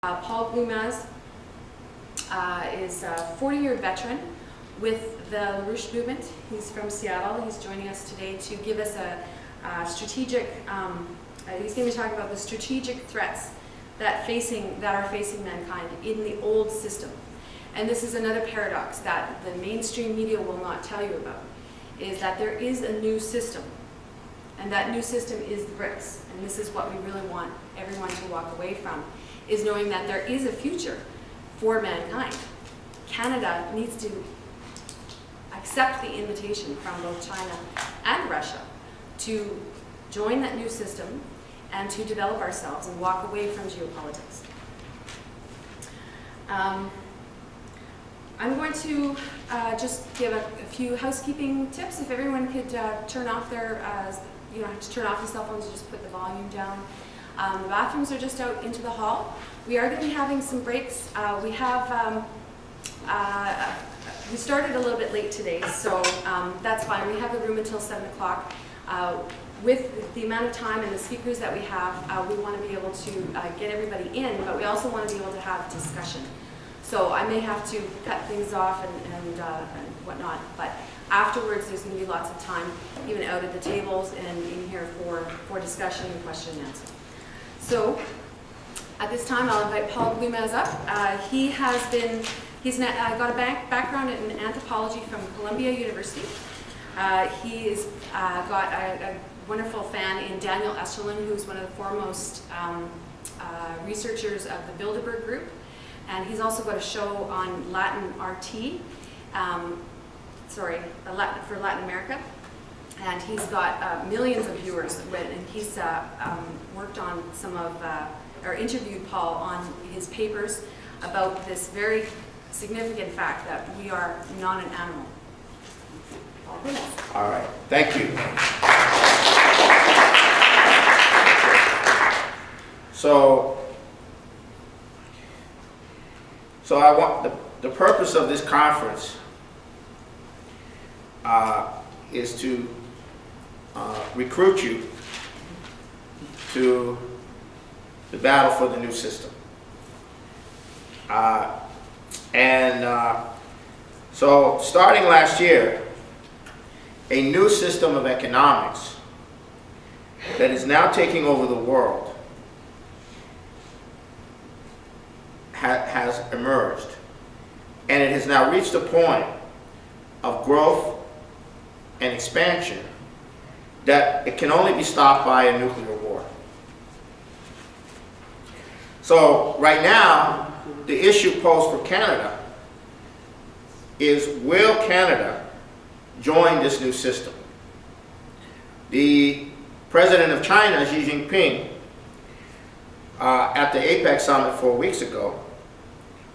Paul Glumaz is a 40-year veteran with the LaRouche movement. He's from Seattle. He's joining us today to give us a strategic, he's going to talk about the strategic threats that are facing mankind in the old system. And this is another paradox that the mainstream media will not tell you about, is that there is a new system. And that new system is the BRICS. And this is what we really want everyone to walk away from, is knowing that there is a future for mankind. Canada needs to accept the invitation from both China and Russia to join that new system and to develop ourselves and walk away from geopolitics. I'm going to just give a few housekeeping tips. If everyone could turn off their, you don't have to turn off your cell phones, you just put the volume down. The bathrooms are just out into the hall. We are going to be having some breaks. We started a little bit late today, so that's fine. We have the room until 7 o'clock. With the amount of time and the speakers that we have, we want to be able to get everybody in, but we also want to be able to have discussion. So I may have to cut things off and whatnot, but afterwards there's going to be lots of time, even out at the tables and in here for discussion and question and answer. So at this time I'll invite Paul Glumaz up. He's got a background in anthropology from Columbia University. He's got a wonderful fan in Daniel Esterlin, who's one of the foremost researchers of the Bilderberg Group. And he's also got a show on Latin RT, for Latin America. And he's got millions of viewers, and he's worked on or interviewed Paul on his papers about this very significant fact that we are not an animal. Paul, please. All right, thank you. So I want the purpose of this conference is to recruit you to the battle for the new system. So starting last year, a new system of economics that is now taking over the world has emerged, and it has now reached a point of growth and expansion that it can only be stopped by a nuclear war. So right now, the issue posed for Canada is, will Canada join this new system? The president of China, Xi Jinping, at the APEC summit 4 weeks ago,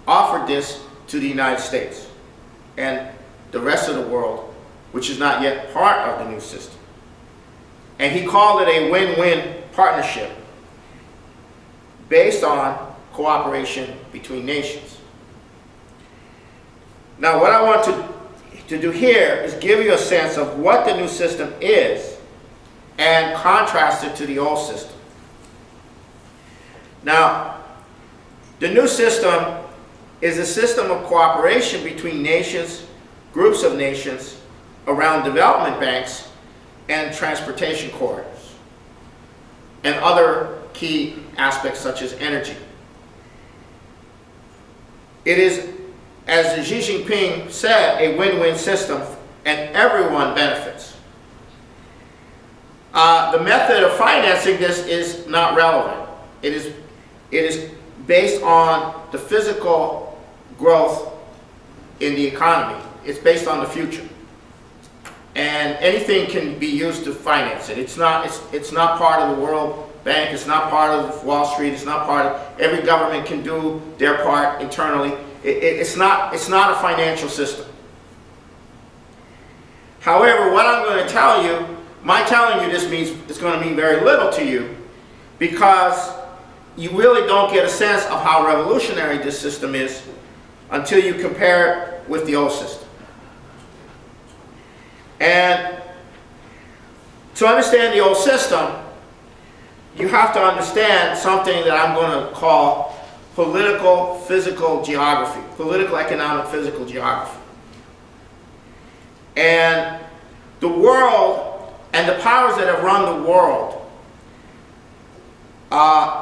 offered this to the United States and the rest of the world, which is not yet part of the new system. And he called it a win-win partnership based on cooperation between nations. Now, what I want to do here is give you a sense of what the new system is and contrast it to the old system. Now, the new system is a system of cooperation between nations, groups of nations, around development banks and transportation corridors, and other key aspects such as energy. It is, as Xi Jinping said, a win-win system, and everyone benefits. The method of financing this is not relevant. It is based on the physical growth in the economy. It's based on the future. And anything can be used to finance it. It's not part of the World Bank, it's not part of Wall Street, it's not part of, every government can do their part internally. It's not a financial system. However, what I'm going to tell you, my telling you this means it's going to mean very little to you, because you really don't get a sense of how revolutionary this system is until you compare it with the old system. And to understand the old system, you have to understand something that I'm going to call political, physical geography, political, economic, physical geography. And the world and the powers that have run the world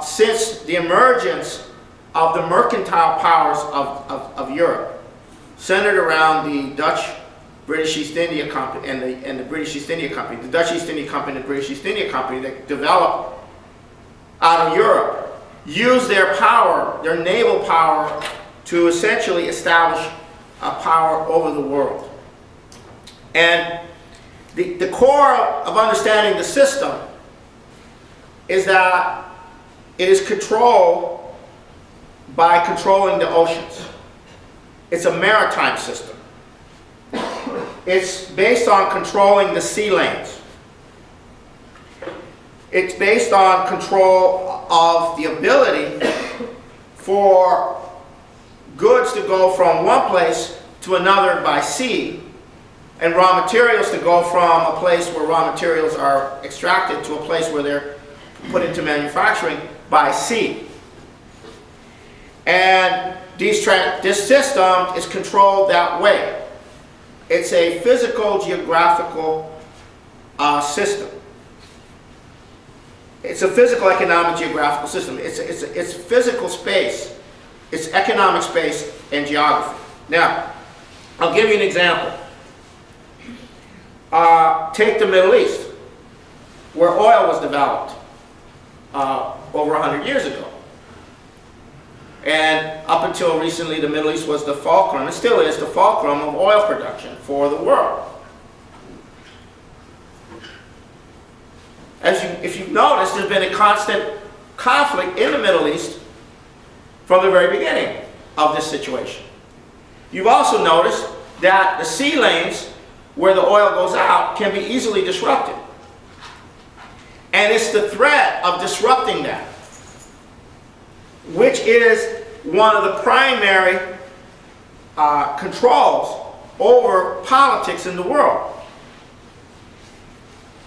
since the emergence of the mercantile powers of Europe, centered around the Dutch British East India Company and the British East India Company, the Dutch East India Company and the British East India Company that developed out of Europe, used their power, their naval power, to essentially establish a power over the world. And the core of understanding the system is that it is controlled by controlling the oceans. It's a maritime system. It's based on controlling the sea lanes. It's based on control of the ability for goods to go from one place to another by sea, and raw materials to go from a place where raw materials are extracted to a place where they're put into manufacturing by sea. And this system is controlled that way. It's a physical, geographical system. It's a physical, economic, geographical system. It's physical space. It's economic space and geography. Now, I'll give you an example. Take the Middle East, where oil was developed over 100 years ago. And up until recently, the Middle East was the fulcrum, and still is the fulcrum of oil production for the world. If you've noticed, there's been a constant conflict in the Middle East from the very beginning of this situation. You've also noticed that the sea lanes where the oil goes out can be easily disrupted. And it's the threat of disrupting that, which is one of the primary controls over politics in the world.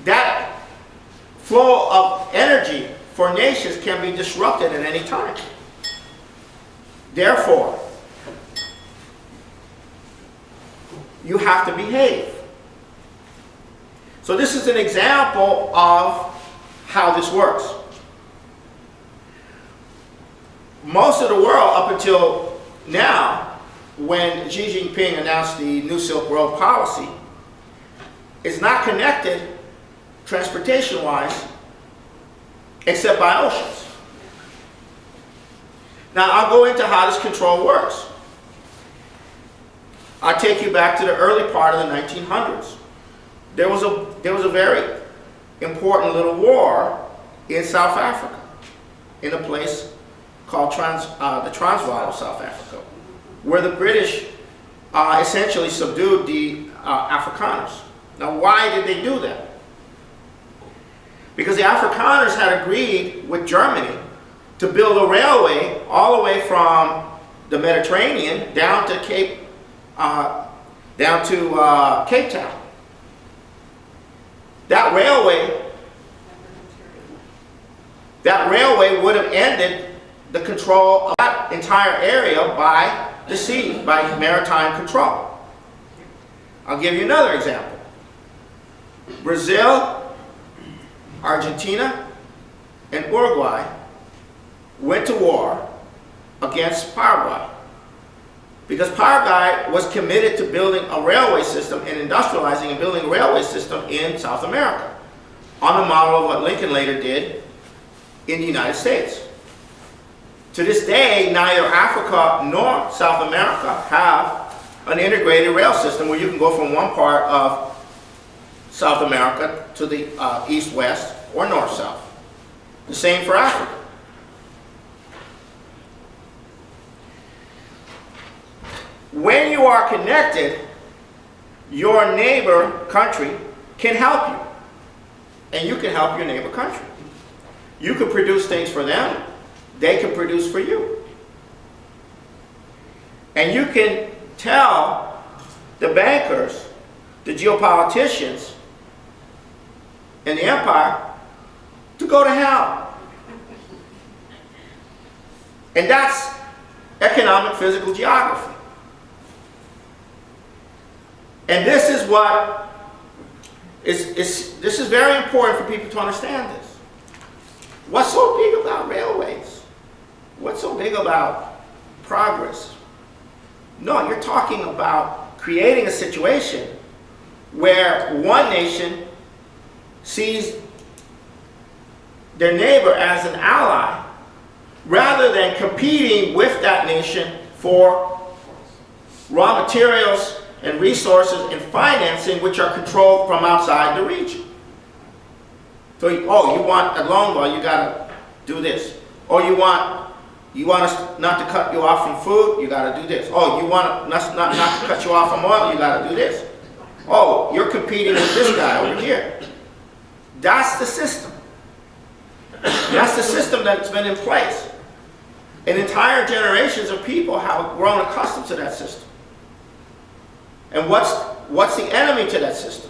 That flow of energy for nations can be disrupted at any time. Therefore, you have to behave. So this is an example of how this works. Most of the world, up until now, when Xi Jinping announced the New Silk Road policy, is not connected transportation-wise except by oceans. Now, I'll go into how this control works. I'll take you back to the early part of the 1900s. There was a very important little war in South Africa, in a place called the Transvaal of South Africa, where the British essentially subdued the Afrikaners. Now, why did they do that? Because the Afrikaners had agreed with Germany to build a railway all the way from the Mediterranean down to Cape Town. That railway would have ended the control of that entire area by the sea, by maritime control. I'll give you another example. Brazil, Argentina, and Uruguay went to war against Paraguay because Paraguay was committed to building a railway system and industrializing and building a railway system in South America on the model of what Lincoln later did in the United States. To this day, neither Africa nor South America have an integrated rail system where you can go from one part of South America to the east-west or north-south. The same for Africa. When you are connected, your neighbor country can help you. And you can help your neighbor country. You can produce things for them. They can produce for you. And you can tell the bankers, the geopoliticians, and the empire to go to hell. And that's economic physical geography. And this is what this is very important for people to understand this. What's so big about railways? What's so big about progress? No, you're talking about creating a situation where one nation sees their neighbor as an ally rather than competing with that nation for raw materials and resources and financing which are controlled from outside the region. So, oh, you want a loan, well, you gotta do this. Or you want us not to cut you off from food, you gotta do this. Oh, you want us not to cut you off from oil, you gotta do this. Oh, you're competing with this guy over here. That's the system. That's the system that's been in place. And entire generations of people have grown accustomed to that system. And what's the enemy to that system?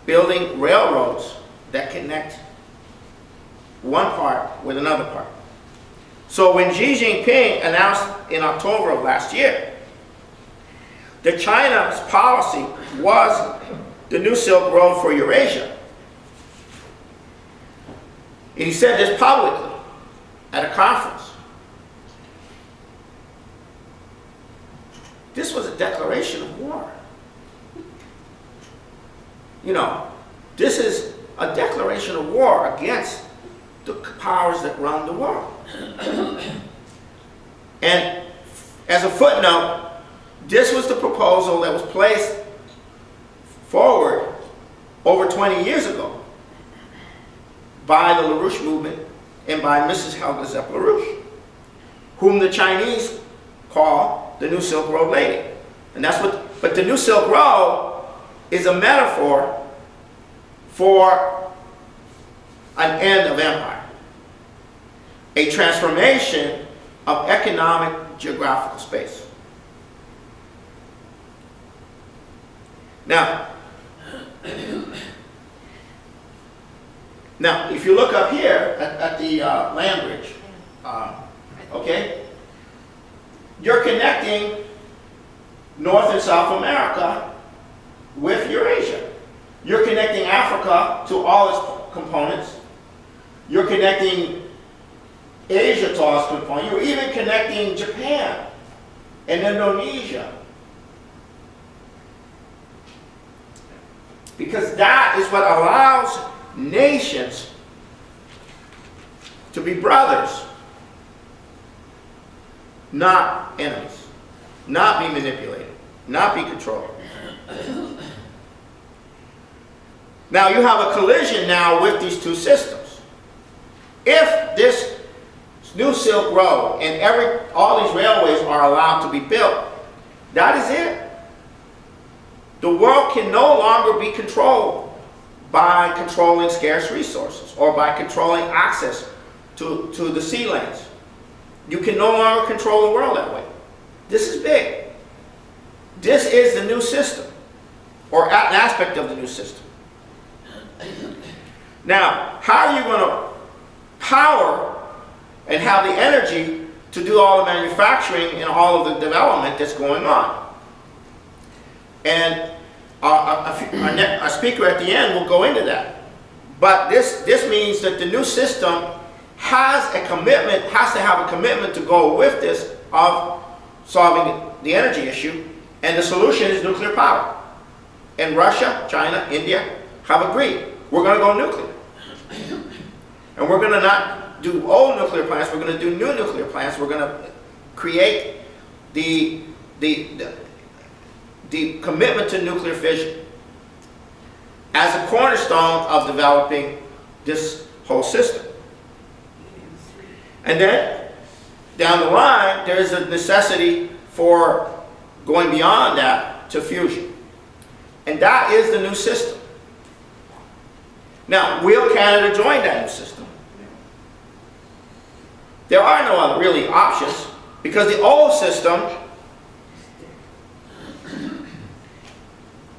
Building railroads that connect one part with another part. So when Xi Jinping announced in October of last year that China's policy was the new Silk Road for Eurasia, and he said this publicly at a conference, this was a declaration of war. You know, this is a declaration of war against the powers that run the world. And as a footnote, this was the proposal that was placed forward over 20 years ago by the LaRouche movement and by Mrs. Helga Zepp LaRouche, whom the Chinese call the New Silk Road Lady. And that's what, but the New Silk Road is a metaphor for an end of empire, a transformation of economic geographical space. Now, if you look up here at the land bridge, okay, you're connecting North and South America with Eurasia. You're connecting Africa to all its components. You're connecting Asia to all its components. You're even connecting Japan and Indonesia. Because that is what allows nations to be brothers, not enemies, not be manipulated, not be controlled. Now you have a collision now with these two systems. If this new Silk Road and all these railways are allowed to be built, that is it. The world can no longer be controlled by controlling scarce resources or by controlling access to the sea lanes. You can no longer control the world that way. This is big. This is the new system, or an aspect of the new system. Now, how are you going to power and have the energy to do all the manufacturing and all of the development that's going on? And our speaker at the end will go into that. But this means that the new system has a commitment, has to have a commitment to go with this of solving the energy issue, and the solution is nuclear power. And Russia, China, India have agreed. We're going to go nuclear. And we're going to not do old nuclear plants, we're going to do new nuclear plants. We're going to create the commitment to nuclear fission as a cornerstone of developing this whole system. And then, down the line, there is a necessity for going beyond that to fusion. And that is the new system. Now, will Canada join that new system? There are no other really options, because the old system,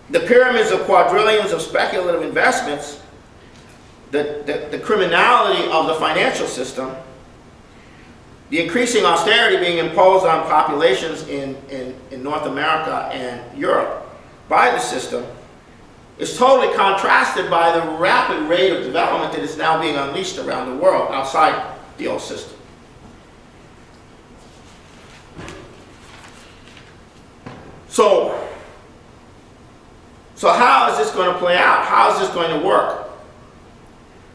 the pyramids of quadrillions of speculative investments, the criminality of the financial system, the increasing austerity being imposed on populations in North America and Europe by the system is totally contrasted by the rapid rate of development that is now being unleashed around the world outside the old system. So how is this going to play out? How is this going to work?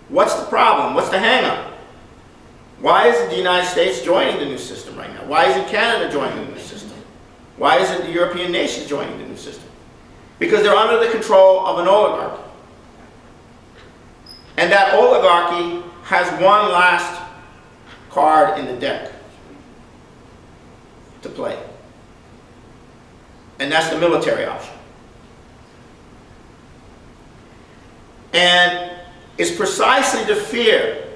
What's the problem? What's the hang-up? Why isn't the United States joining the new system right now? Why isn't Canada joining the new system? Why isn't the European nations joining the new system? Because they're under the control of an oligarchy. And that oligarchy has one last card in the deck to play. And that's the military option. And it's precisely the fear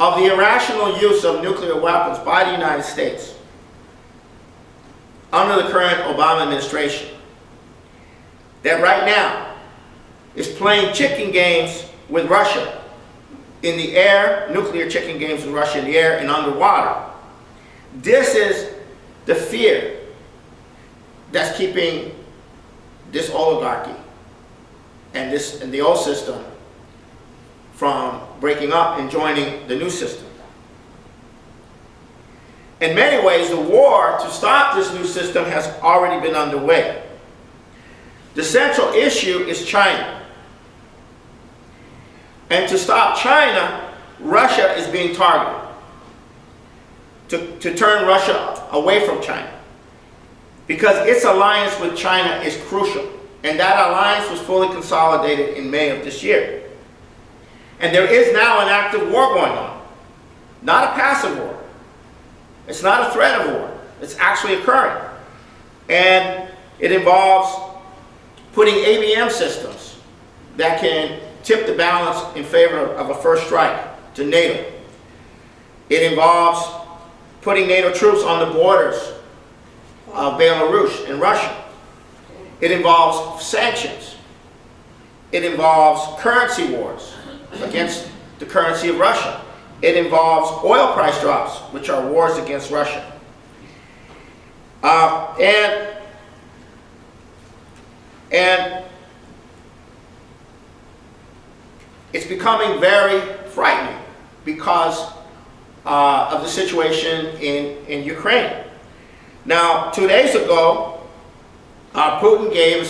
of the irrational use of nuclear weapons by the United States under the current Obama administration that right now is playing chicken games with Russia in the air, nuclear chicken games with Russia in the air and underwater. This is the fear that's keeping this oligarchy and the old system from breaking up and joining the new system. In many ways, the war to stop this new system has already been underway. The central issue is China. And to stop China, Russia is being targeted. To turn Russia away from China. Because its alliance with China is crucial. And that alliance was fully consolidated in May of this year. And there is now an active war going on. Not a passive war. It's not a threat of war. It's actually occurring. And it involves putting ABM systems that can tip the balance in favor of a first strike to NATO. It involves putting NATO troops on the borders of Belarus and Russia. It involves sanctions. It involves currency wars against the currency of Russia. It involves oil price drops, which are wars against Russia. And it's becoming very frightening because of the situation in Ukraine. Now, 2 days ago, Putin gave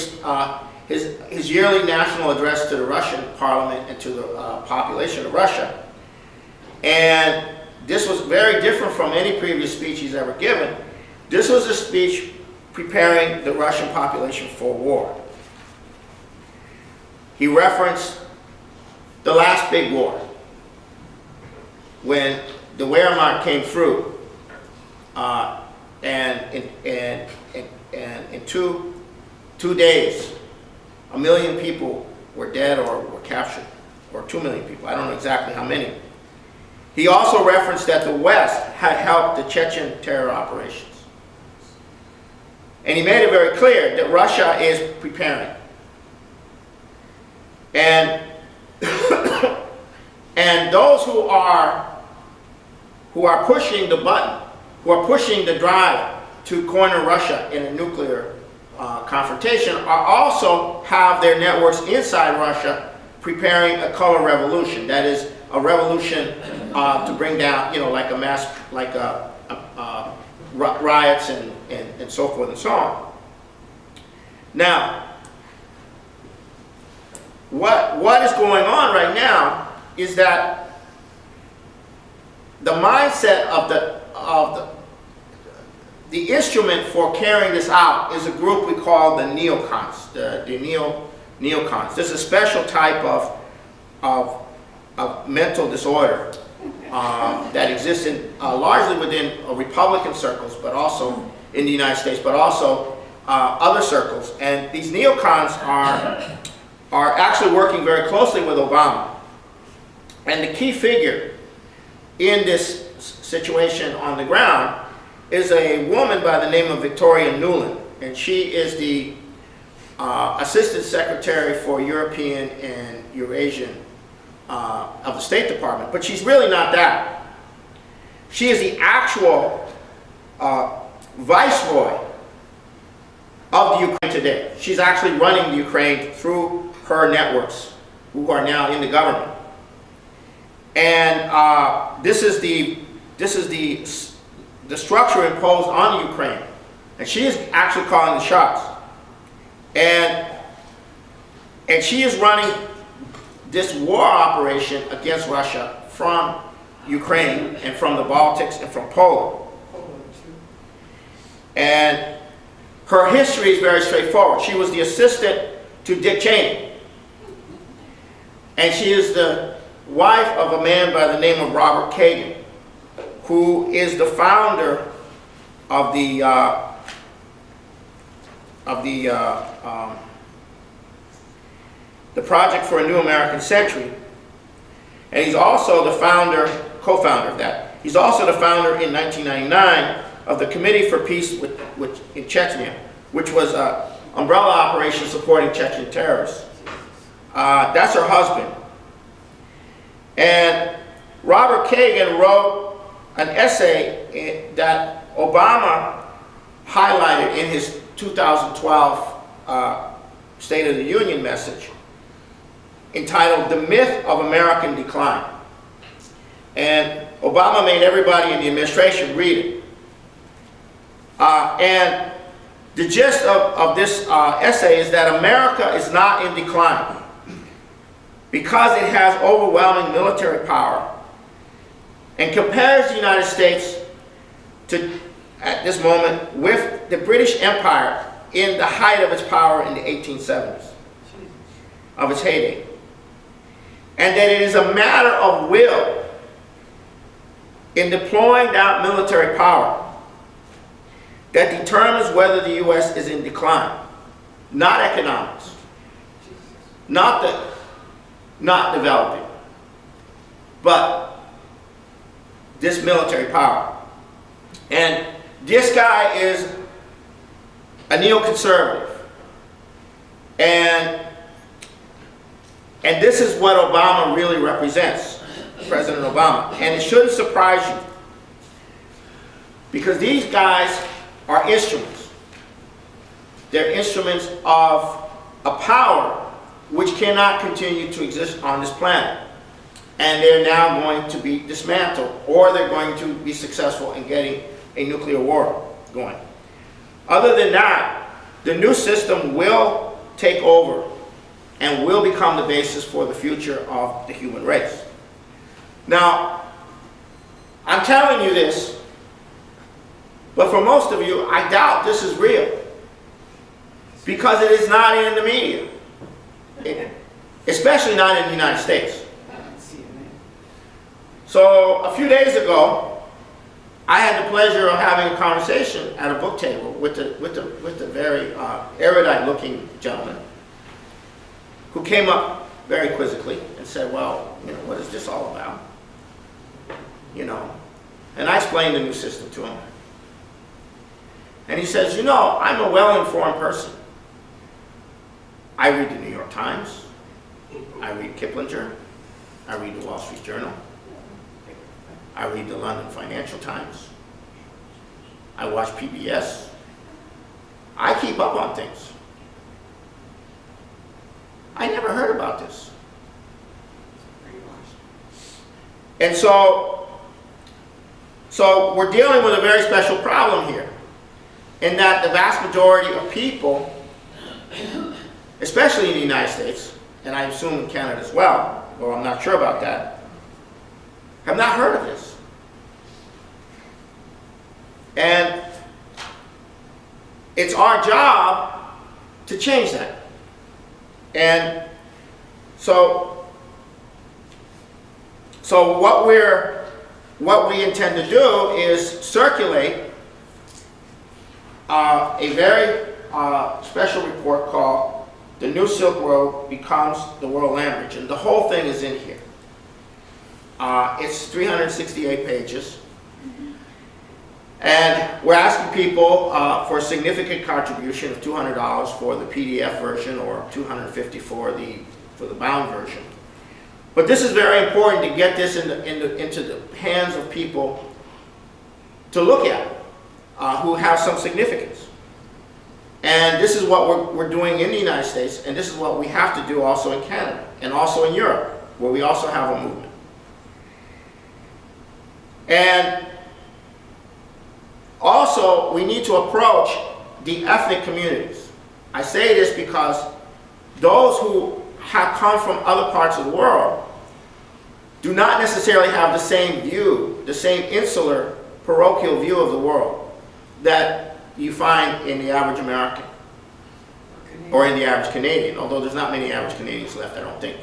his yearly national address to the Russian parliament and to the population of Russia. And this was very different from any previous speech he's ever given. This was a speech preparing the Russian population for war. He referenced the last big war, when the Wehrmacht came through, and in two days, 1 million people were dead or were captured, or 2 million people, I don't know exactly how many. He also referenced that the West had helped the Chechen terror operations. And he made it very clear that Russia is preparing. And and those who are pushing the button, who are pushing the drive to corner Russia in a nuclear confrontation, are also have their networks inside Russia preparing a color revolution. That is a revolution to bring down, like a mass, like riots and so forth and so on. Now, what is going on right now is that the mindset of the instrument for carrying this out is a group we call the neocons, the neocons. This is a special type of mental disorder that exists largely within Republican circles, but also in the United States, but also other circles. And these neocons are actually working very closely with Obama. And the key figure in this situation on the ground is a woman by the name of Victoria Nuland. And she is the Assistant Secretary for European and Eurasian of the State Department. But she's really not that. She is the actual viceroy of the Ukraine today. She's actually running the Ukraine through her networks, who are now in the government. And this is the structure imposed on Ukraine, and she is actually calling the shots. And she is running this war operation against Russia from Ukraine and from the Baltics and from Poland. And her history is very straightforward. She was the assistant to Dick Cheney. And she is the wife of a man by the name of Robert Kagan, who is the founder of the Project for a New American Century. And he's also the co-founder of that. He's also the founder in 1999 of the Committee for Peace in Chechnya, which was an umbrella operation supporting Chechen terrorists. That's her husband. And Robert Kagan wrote an essay that Obama highlighted in his 2012 State of the Union message, entitled "The Myth of American Decline." And Obama made everybody in the administration read it. And the gist of this essay is that America is not in decline because it has overwhelming military power and compares the United States to, at this moment, with the British Empire in the height of its power in the 1870s, of its heyday. And that it is a matter of will in deploying that military power that determines whether the U.S. is in decline, not economics, not developing, but this military power. And this guy is a neoconservative, and this is what Obama really represents, President Obama. And it shouldn't surprise you, because these guys are instruments. They're instruments of a power which cannot continue to exist on this planet. And they're now going to be dismantled, or they're going to be successful in getting a nuclear war going. Other than that, the new system will take over and will become the basis for the future of the human race. Now, I'm telling you this, but for most of you, I doubt this is real, because it is not in the media, especially not in the United States. So a few days ago, I had the pleasure of having a conversation at a book table with the very erudite-looking gentleman who came up very quizzically and said, "Well, what is this all about?" And I explained the new system to him. And he says, "I'm a well-informed person. I read the New York Times, I read Kiplinger, I read the Wall Street Journal, I read the London Financial Times, I watch PBS, I keep up on things. I never heard about this." And so we're dealing with a very special problem here, in that the vast majority of people, especially in the United States, and I assume in Canada as well, or I'm not sure about that, have not heard of this. And it's our job to change that. And so what we intend to do is circulate a very special report called "The New Silk Road Becomes the World Land Bridge," and the whole thing is in here. It's 368 pages. And we're asking people for a significant contribution of $200 for the PDF version, or $250 for the bound version. But this is very important to get this into the hands of people to look at, who have some significance. And this is what we're doing in the United States, and this is what we have to do also in Canada, and also in Europe, where we also have a movement. And also, we need to approach the ethnic communities. I say this because those who have come from other parts of the world do not necessarily have the same view, the same insular, parochial view of the world that you find in the average American or in the average Canadian, although there's not many average Canadians left, I don't think.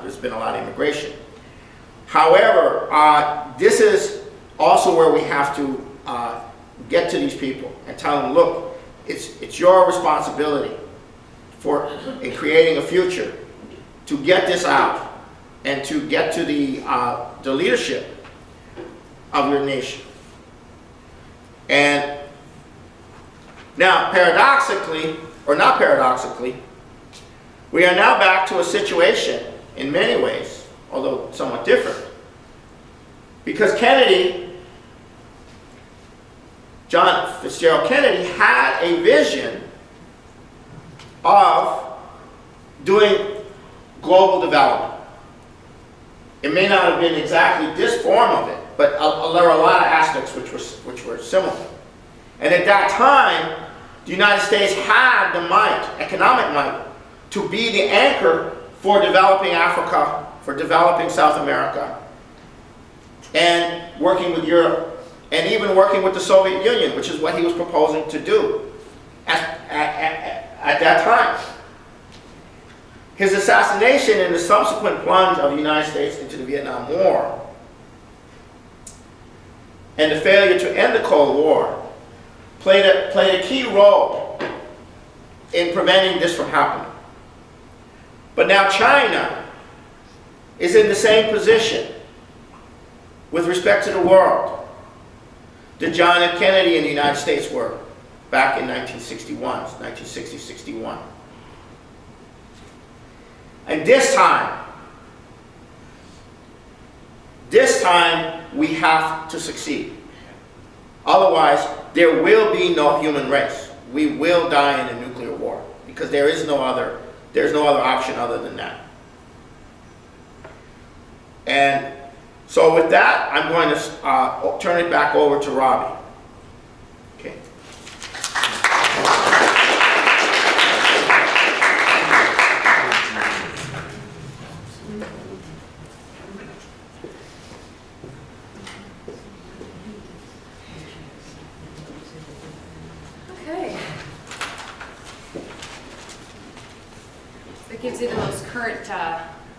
There's been a lot of immigration. However, this is also where we have to get to these people and tell them, look, it's your responsibility in creating a future to get this out and to get to the leadership of your nation. And now, paradoxically, or not paradoxically, we are now back to a situation in many ways, although somewhat different, because John Fitzgerald Kennedy had a vision of doing global development. It may not have been exactly this form of it, but there are a lot of aspects which were similar. And at that time, the United States had the might, economic might, to be the anchor for developing Africa, for developing South America, and working with Europe, and even working with the Soviet Union, which is what he was proposing to do at that time. His assassination and the subsequent plunge of the United States into the Vietnam War and the failure to end the Cold War played a key role in preventing this from happening. But now China is in the same position with respect to the world that John F. Kennedy and the United States were back in 1960-61. And this time we have to succeed. Otherwise, there will be no human race. We will die in a nuclear war because there's no other option other than that. And so with that, I'm going to turn it back over to Robbie. Okay. Okay. That gives you the most current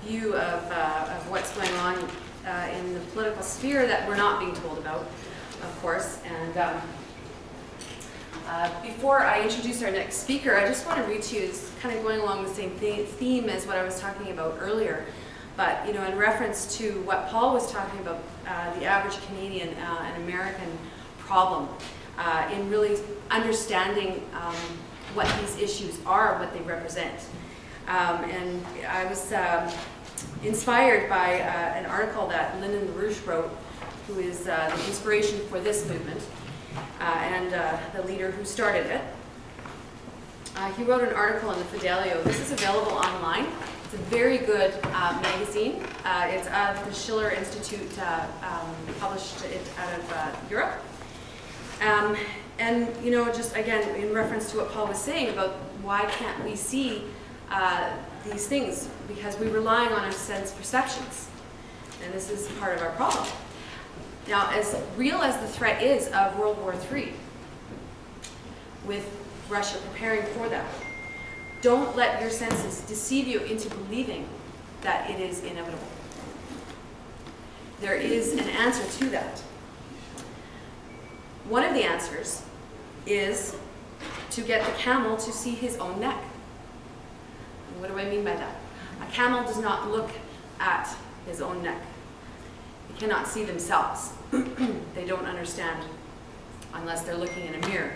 view of what's going on in the political sphere that we're not being told about, of course. And before I introduce our next speaker, I just want to read to you, it's kind of going along the same theme as what I was talking about earlier. But, you know, in reference to what Paul was talking about, the average Canadian and American problem, in really understanding what these issues are, what they represent. And I was inspired by an article that Lyndon LaRouche wrote, who is the inspiration for this movement and the leader who started it. He wrote an article in the Fidelio. This is available online. It's a very good magazine. It's the Schiller Institute published it out of Europe. And, you know, just again, in reference to what Paul was saying about why can't we see these things, because we're relying on our sense perceptions, and this is part of our problem. Now, as real as the threat is of World War III, with Russia preparing for that, don't let your senses deceive you into believing that it is inevitable. There is an answer to that. One of the answers is to get the camel to see his own neck. What do I mean by that? A camel does not look at his own neck. They cannot see themselves. They don't understand unless they're looking in a mirror.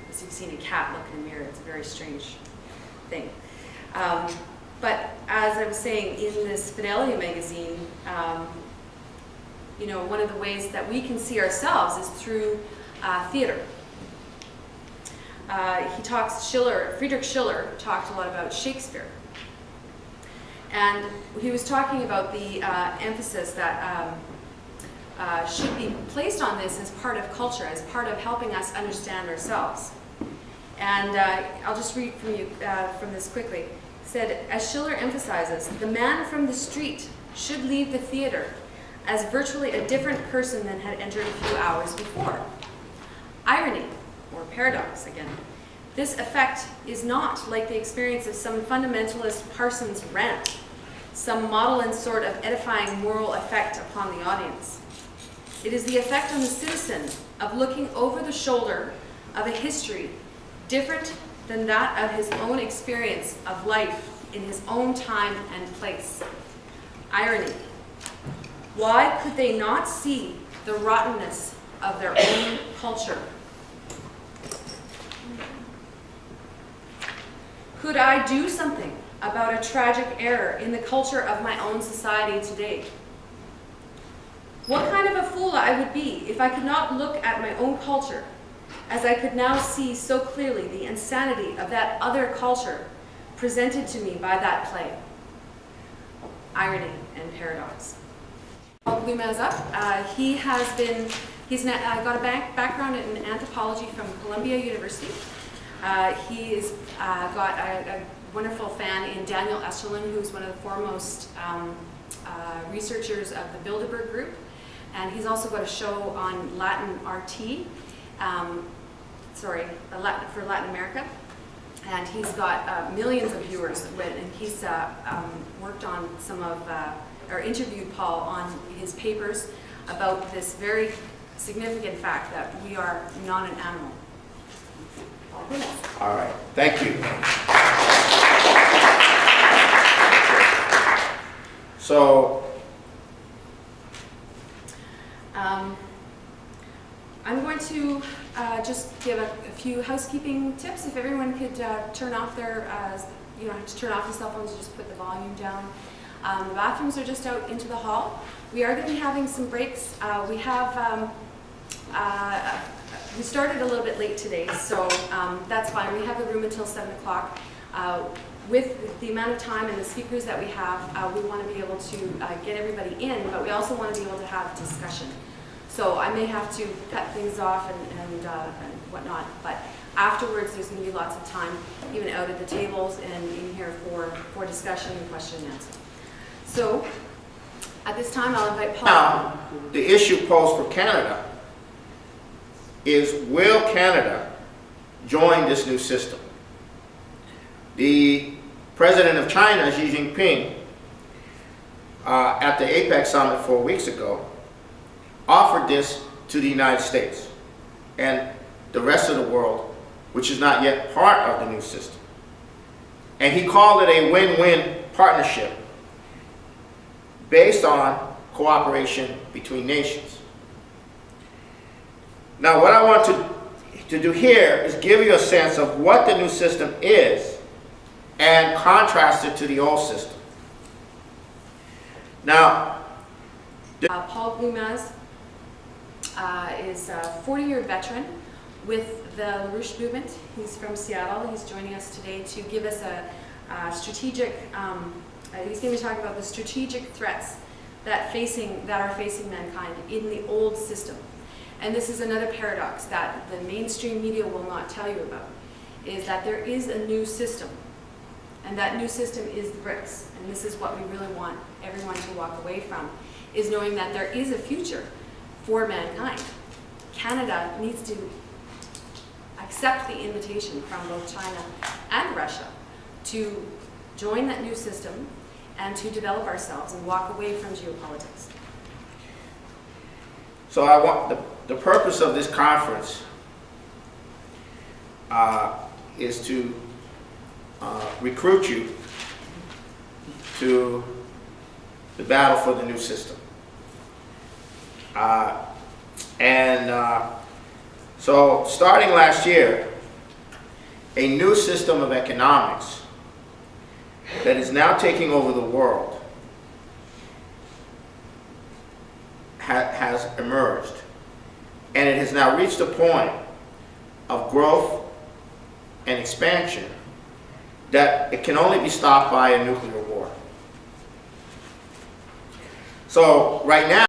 As you've seen a cat look in a mirror, it's a very strange thing. But as I was saying, in this Fidelio magazine, you know, one of the ways that we can see ourselves is through theater. Friedrich Schiller talked a lot about Shakespeare. And he was talking about the emphasis that should be placed on this as part of culture, as part of helping us understand ourselves. And I'll just read from you from this quickly. It said, as Schiller emphasizes, the man from the street should leave the theater as virtually a different person than had entered a few hours before. Irony, or paradox again. This effect is not like the experience of some fundamentalist parson's rant, some model and sort of edifying moral effect upon the audience. It is the effect on the citizen of looking over the shoulder of a history different than that of his own experience of life in his own time and place. Irony. Why could they not see the rottenness of their own culture? Could I do something about a tragic error in the culture of my own society today? What kind of a fool I would be if I could not look at my own culture as I could now see so clearly the insanity of that other culture presented to me by that play. Irony and paradox. Glumaz up. He's got a background in anthropology from Columbia University. He's got a wonderful fan in Daniel Esterlin, who's one of the foremost researchers of the Bilderberg Group. And he's also got a show on Latin RT, for Latin America. And he's got millions of viewers, and he's worked on or interviewed Paul on his papers about this very significant fact that we are not an animal. All right, thank you. So, I'm going to just give a few housekeeping tips. If everyone could turn off their, you don't have to turn off the cell phones, you just put the volume down. The bathrooms are just out into the hall. We are going to be having some breaks. We started a little bit late today, so that's fine. We have the room until 7 o'clock. With the amount of time and the speakers that we have, we want to be able to get everybody in, but we also want to be able to have discussion. So I may have to cut things off and whatnot, but afterwards there's going to be lots of time, even out at the tables and in here for discussion and question and answer. So at this time I'll invite Paul. Now, the issue posed for Canada is, will Canada join this new system? The president of China, Xi Jinping, at the APEC summit 4 weeks ago, offered this to the United States and the rest of the world, which is not yet part of the new system. And he called it a win-win partnership based on cooperation between nations. Now, what I want to do here is give you a sense of what the new system is and contrast it to the old system. Now, Paul Glumaz is a 40-year veteran with the LaRouche movement. He's from Seattle. He's joining us today to give us a strategic, he's going to be talking about the strategic threats that are facing mankind in the old system. And this is another paradox that the mainstream media will not tell you about, is that there is a new system. And that new system is the BRICS. And this is what we really want everyone to walk away from, is knowing that there is a future for mankind. Canada needs to accept the invitation from both China and Russia to join that new system and to develop ourselves and walk away from geopolitics. so I want the purpose of this conference is to recruit you to the battle for the new system. So starting last year, a new system of economics that is now taking over the world has emerged. And it has now reached a point of growth and expansion that it can only be stopped by a nuclear war. So right now,